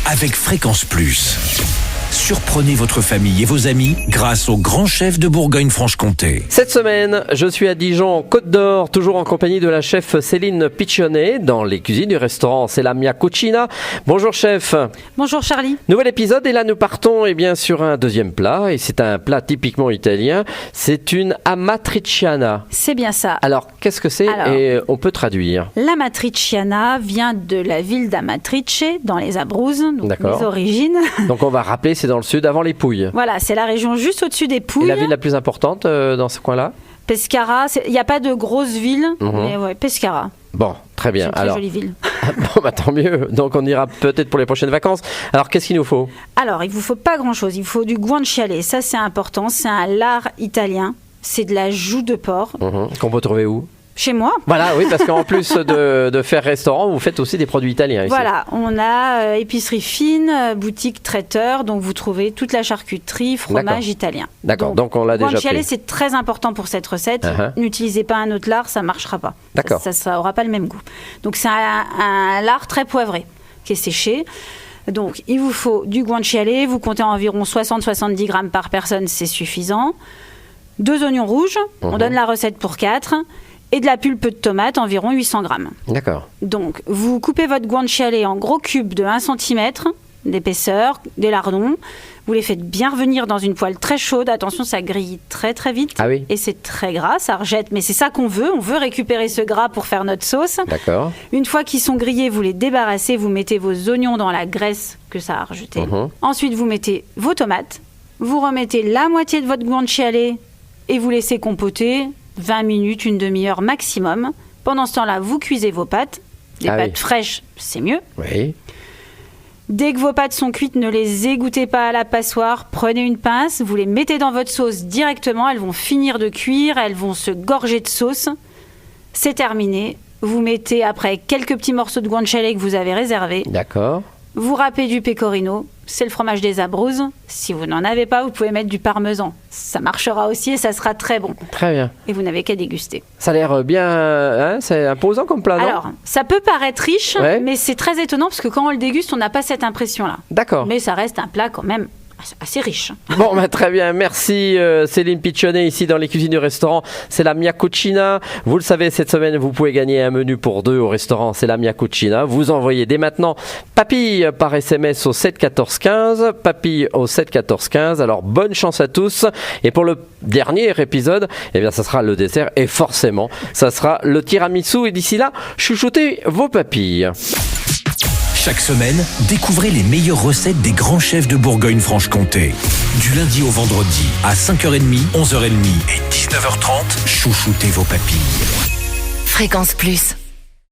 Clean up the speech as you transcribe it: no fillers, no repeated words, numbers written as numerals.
avec Fréquence Plus. Surprenez votre famille et vos amis grâce au grand chef de Bourgogne-Franche-Comté. Cette semaine, je suis à Dijon, Côte d'Or, toujours en compagnie de la chef Céline Piccionnet, dans les cuisines du restaurant C'est la Mia Cucina. Bonjour chef. Bonjour Charlie. Nouvel épisode et là nous partons sur un deuxième plat et c'est un plat typiquement italien. C'est une amatriciana. C'est bien ça. Alors qu'est-ce que c'est et on peut traduire? L'amatriciana vient de la ville d'Amatrice, dans les Abruzzes, donc les origines. Donc on va rappeler, c'est dans le sud, avant les Pouilles. Voilà, c'est la région juste au-dessus des Pouilles. Et la ville la plus importante dans ce coin-là? Pescara. Il n'y a pas de grosse ville, mais ouais, Pescara. Bon, très bien. C'est une très jolie ville. Bon, tant mieux. Donc on ira peut-être pour les prochaines vacances. Alors qu'est-ce qu'il nous faut? Alors, il vous faut pas grand-chose. Il faut du guanciale. Ça, c'est important. C'est un lard italien. C'est de la joue de porc. Qu'on peut trouver où? Chez moi. Voilà, oui, parce qu'en plus de faire restaurant, vous faites aussi des produits italiens ici. Voilà, on a épicerie fine, boutique traiteur, donc vous trouvez toute la charcuterie, fromage italien. D'accord, donc on l'a déjà pris. Guanciale, c'est très important pour cette recette. N'utilisez pas un autre lard, ça ne marchera pas. D'accord. Ça n'aura pas le même goût. Donc c'est un lard très poivré, qui est séché. Donc il vous faut du guanciale, vous comptez environ 60-70 grammes par personne, c'est suffisant. 2 oignons rouges, on donne la recette pour 4. Et de la pulpe de tomate, environ 800 grammes. D'accord. Donc, vous coupez votre guanciale en gros cubes de 1 cm d'épaisseur, des lardons. Vous les faites bien revenir dans une poêle très chaude. Attention, ça grille très très vite. Ah oui. Et c'est très gras, ça rejette. Mais c'est ça qu'on veut. On veut récupérer ce gras pour faire notre sauce. D'accord. Une fois qu'ils sont grillés, vous les débarrassez. Vous mettez vos oignons dans la graisse que ça a rejetée. Ensuite, vous mettez vos tomates. Vous remettez la moitié de votre guanciale et vous laissez compoter 20 minutes, une demi-heure maximum. Pendant ce temps-là, vous cuisez vos pâtes. Des pâtes fraîches, c'est mieux. Oui. Dès que vos pâtes sont cuites, ne les égouttez pas à la passoire. Prenez une pince, vous les mettez dans votre sauce directement. Elles vont finir de cuire, elles vont se gorger de sauce. C'est terminé. Vous mettez après quelques petits morceaux de guanciale que vous avez réservés. D'accord. Vous râpez du pecorino, c'est le fromage des Abruzzes. Si vous n'en avez pas, vous pouvez mettre du parmesan. Ça marchera aussi et ça sera très bon. Très bien. Et vous n'avez qu'à déguster. Ça a l'air bien, c'est imposant comme plat, non? Alors, ça peut paraître riche, mais c'est très étonnant parce que quand on le déguste, on n'a pas cette impression-là. D'accord. Mais ça reste un plat quand même assez riche. Bon, très bien. Merci Céline Piccionnet ici dans les cuisines du restaurant C'est la Mia Cucina. Vous le savez, cette semaine, vous pouvez gagner un menu pour 2 au restaurant C'est la Mia Cucina. Vous envoyez dès maintenant papille par SMS au 7 14 15. Papille au 7 14 15. Alors, bonne chance à tous. Et pour le dernier épisode, ça sera le dessert et forcément, ça sera le tiramisu. Et d'ici là, chouchoutez vos papilles. Chaque semaine, découvrez les meilleures recettes des grands chefs de Bourgogne-Franche-Comté. Du lundi au vendredi, à 5h30, 11h30 et 19h30, chouchoutez vos papilles. Fréquence Plus.